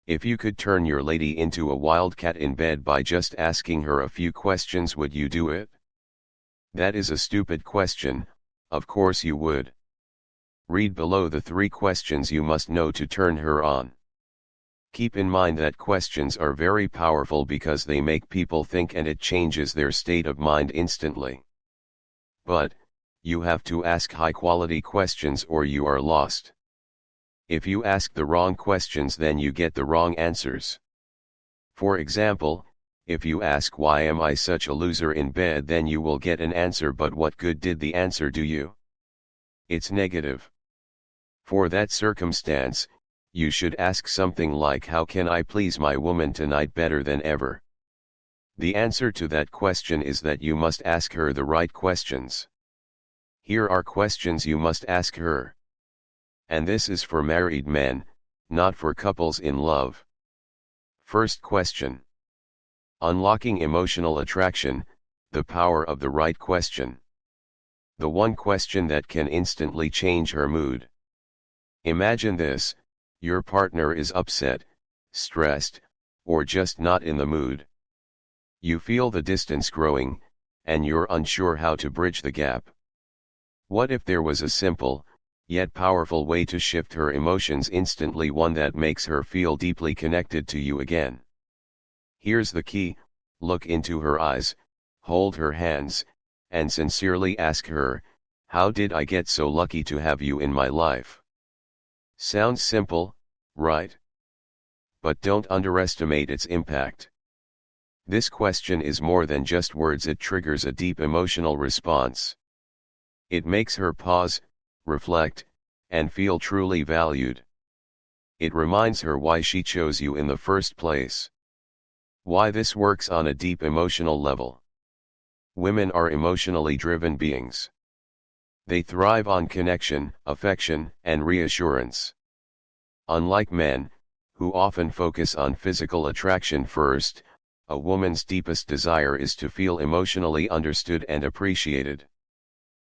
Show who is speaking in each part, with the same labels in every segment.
Speaker 1: If you could turn your lady into a wildcat in bed by just asking her a few questions, would you do it? That is a stupid question, of course you would. Read below the 3 questions you must know to turn her on. Keep in mind that questions are very powerful because they make people think and it changes their state of mind instantly. But, you have to ask high-quality questions or you are lost. If you ask the wrong questions, then you get the wrong answers. For example, if you ask why am I such a loser in bed, then you will get an answer, but what good did the answer do you? It's negative. For that circumstance, you should ask something like, how can I please my woman tonight better than ever? The answer to that question is that you must ask her the right questions. Here are questions you must ask her. And this is for married men, not for couples in love. First question. Unlocking emotional attraction, the power of the right question. The one question that can instantly change her mood. Imagine this: your partner is upset, stressed, or just not in the mood. You feel the distance growing, and you're unsure how to bridge the gap. What if there was a simple, yet powerful way to shift her emotions instantly, one that makes her feel deeply connected to you again? Here's the key: look into her eyes, hold her hands, and sincerely ask her, how did I get so lucky to have you in my life? Sounds simple, right? But don't underestimate its impact. This question is more than just words, it triggers a deep emotional response. It makes her pause, reflect, and feel truly valued. It reminds her why she chose you in the first place. Why this works on a deep emotional level. Women are emotionally driven beings. They thrive on connection, affection, and reassurance. Unlike men, who often focus on physical attraction first, a woman's deepest desire is to feel emotionally understood and appreciated.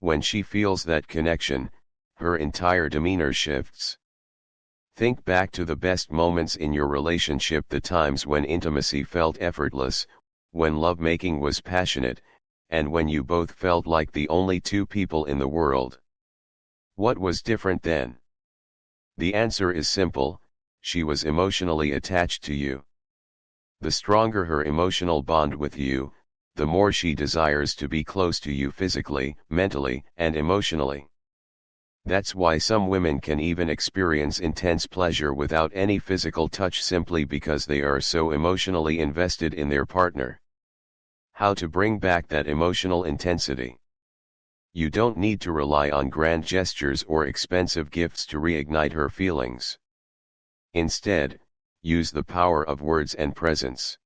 Speaker 1: When she feels that connection, her entire demeanor shifts. Think back to the best moments in your relationship, the times when intimacy felt effortless, when lovemaking was passionate, and when you both felt like the only two people in the world. What was different then? The answer is simple: she was emotionally attached to you. The stronger her emotional bond with you, the more she desires to be close to you physically, mentally, and emotionally. That's why some women can even experience intense pleasure without any physical touch, simply because they are so emotionally invested in their partner. How to bring back that emotional intensity? You don't need to rely on grand gestures or expensive gifts to reignite her feelings. Instead, use the power of words and presence.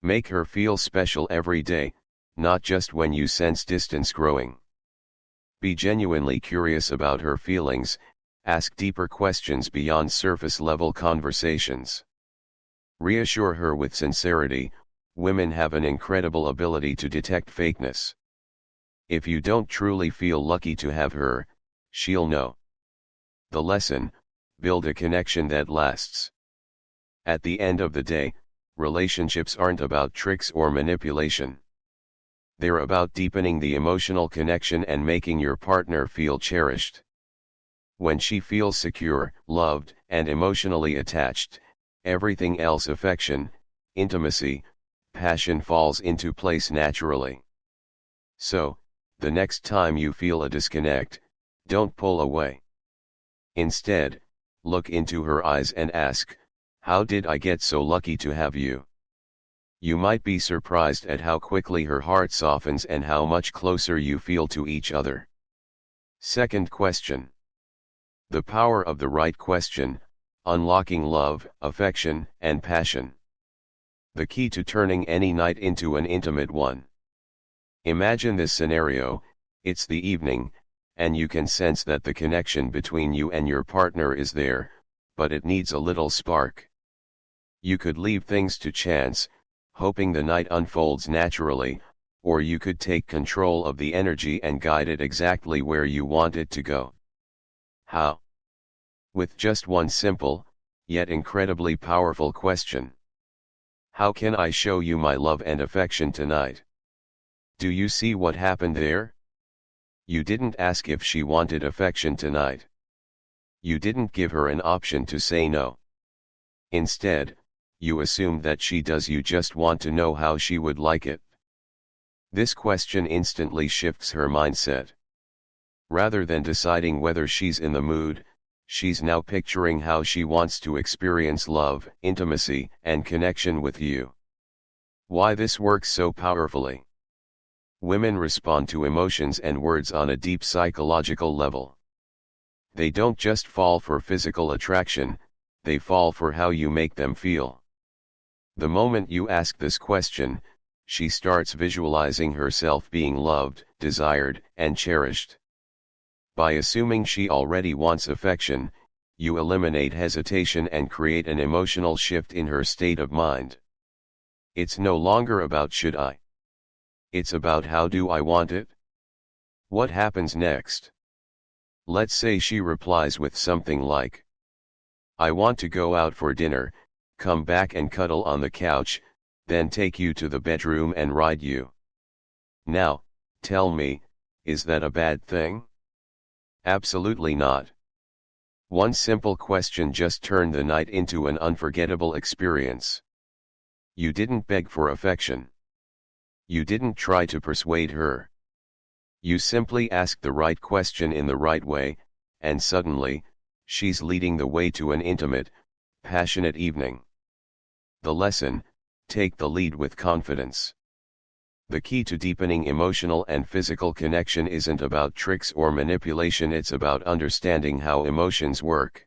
Speaker 1: Make her feel special every day, not just when you sense distance growing. Be genuinely curious about her feelings, ask deeper questions beyond surface-level conversations. Reassure her with sincerity. Women have an incredible ability to detect fakeness. If you don't truly feel lucky to have her, she'll know. The lesson: build a connection that lasts. At the end of the day, relationships aren't about tricks or manipulation. They're about deepening the emotional connection and making your partner feel cherished. When she feels secure, loved, and emotionally attached, everything else, affection, intimacy, passion, falls into place naturally. So, the next time you feel a disconnect, don't pull away. Instead, look into her eyes and ask, how did I get so lucky to have you? You might be surprised at how quickly her heart softens and how much closer you feel to each other. Second question. The power of the right question: unlocking love, affection, and passion. The key to turning any night into an intimate one. Imagine this scenario: it's the evening, and you can sense that the connection between you and your partner is there, but it needs a little spark. You could leave things to chance, hoping the night unfolds naturally, or you could take control of the energy and guide it exactly where you want it to go. How? With just one simple, yet incredibly powerful question. How can I show you my love and affection tonight? Do you see what happened there? You didn't ask if she wanted affection tonight. You didn't give her an option to say no. Instead, you assumed that she does. You just want to know how she would like it. This question instantly shifts her mindset. Rather than deciding whether she's in the mood, she's now picturing how she wants to experience love, intimacy, and connection with you. Why this works so powerfully? Women respond to emotions and words on a deep psychological level. They don't just fall for physical attraction, they fall for how you make them feel. The moment you ask this question, she starts visualizing herself being loved, desired, and cherished. By assuming she already wants affection, you eliminate hesitation and create an emotional shift in her state of mind. It's no longer about should I. It's about how do I want it? What happens next? Let's say she replies with something like, I want to go out for dinner, come back and cuddle on the couch, then take you to the bedroom and ride you. Now, tell me, is that a bad thing? Absolutely not. One simple question just turned the night into an unforgettable experience. You didn't beg for affection. You didn't try to persuade her. You simply asked the right question in the right way, and suddenly, she's leading the way to an intimate, passionate evening. The lesson: take the lead with confidence. The key to deepening emotional and physical connection isn't about tricks or manipulation, it's about understanding how emotions work.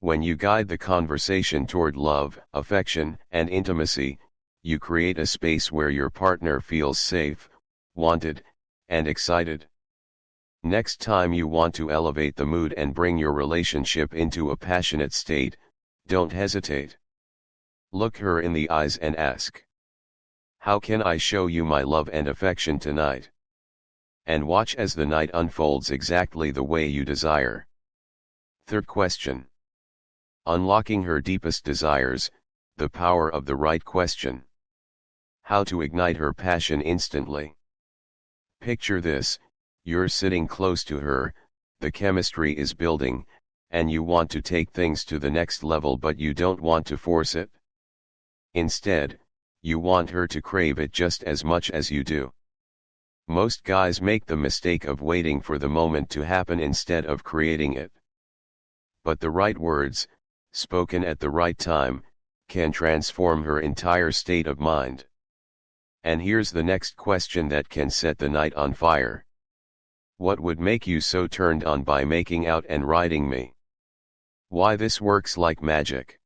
Speaker 1: When you guide the conversation toward love, affection, and intimacy, you create a space where your partner feels safe, wanted, and excited. Next time you want to elevate the mood and bring your relationship into a passionate state, don't hesitate. Look her in the eyes and ask, how can I show you my love and affection tonight? And watch as the night unfolds exactly the way you desire. Third question. Unlocking her deepest desires, the power of the right question. How to ignite her passion instantly. Picture this: you're sitting close to her, the chemistry is building, and you want to take things to the next level, but you don't want to force it. Instead, you want her to crave it just as much as you do. Most guys make the mistake of waiting for the moment to happen instead of creating it. But the right words, spoken at the right time, can transform her entire state of mind. And here's the next question that can set the night on fire. What would make you so turned on by making out and riding me? Why this works like magic?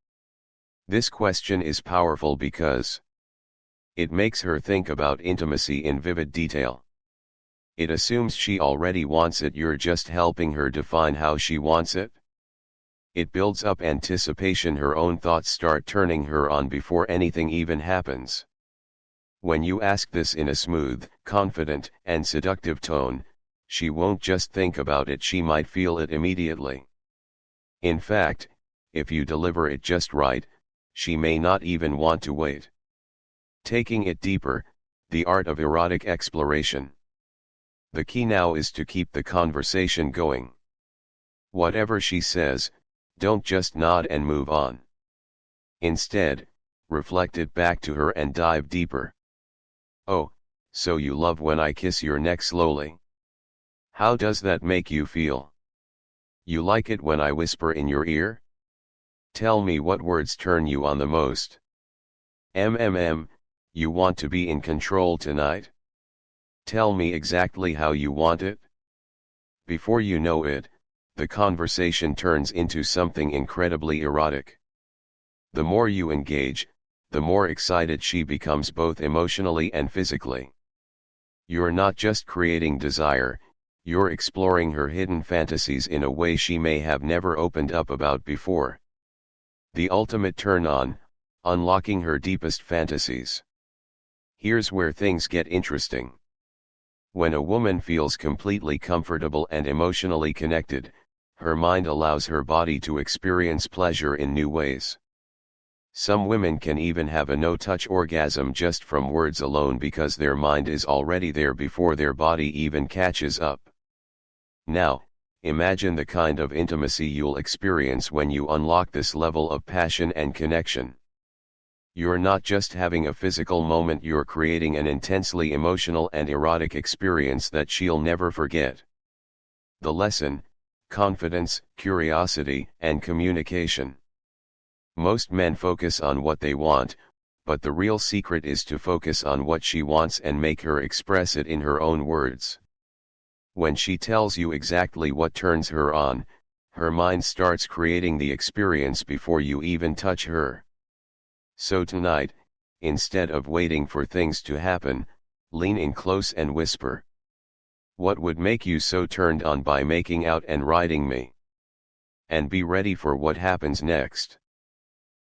Speaker 1: This question is powerful because it makes her think about intimacy in vivid detail. It assumes she already wants it, you're just helping her define how she wants it. It builds up anticipation, her own thoughts start turning her on before anything even happens. When you ask this in a smooth, confident, and seductive tone, she won't just think about it, she might feel it immediately. In fact, if you deliver it just right, she may not even want to wait. Taking it deeper, the art of erotic exploration. The key now is to keep the conversation going. Whatever she says, don't just nod and move on. Instead, reflect it back to her and dive deeper. Oh, so you love when I kiss your neck slowly? How does that make you feel? You like it when I whisper in your ear? Tell me what words turn you on the most. You want to be in control tonight? Tell me exactly how you want it. Before you know it, the conversation turns into something incredibly erotic. The more you engage, the more excited she becomes, both emotionally and physically. You're not just creating desire, you're exploring her hidden fantasies in a way she may have never opened up about before. The ultimate turn on, unlocking her deepest fantasies. Here's where things get interesting. When a woman feels completely comfortable and emotionally connected, her mind allows her body to experience pleasure in new ways. Some women can even have a no-touch orgasm just from words alone because their mind is already there before their body even catches up. Now, imagine the kind of intimacy you'll experience when you unlock this level of passion and connection. You're not just having a physical moment, you're creating an intensely emotional and erotic experience that she'll never forget. The lesson: confidence, curiosity, and communication. Most men focus on what they want, but the real secret is to focus on what she wants and make her express it in her own words. When she tells you exactly what turns her on, her mind starts creating the experience before you even touch her. So tonight, instead of waiting for things to happen, lean in close and whisper, "What would make you so turned on by making out and riding me?" And be ready for what happens next.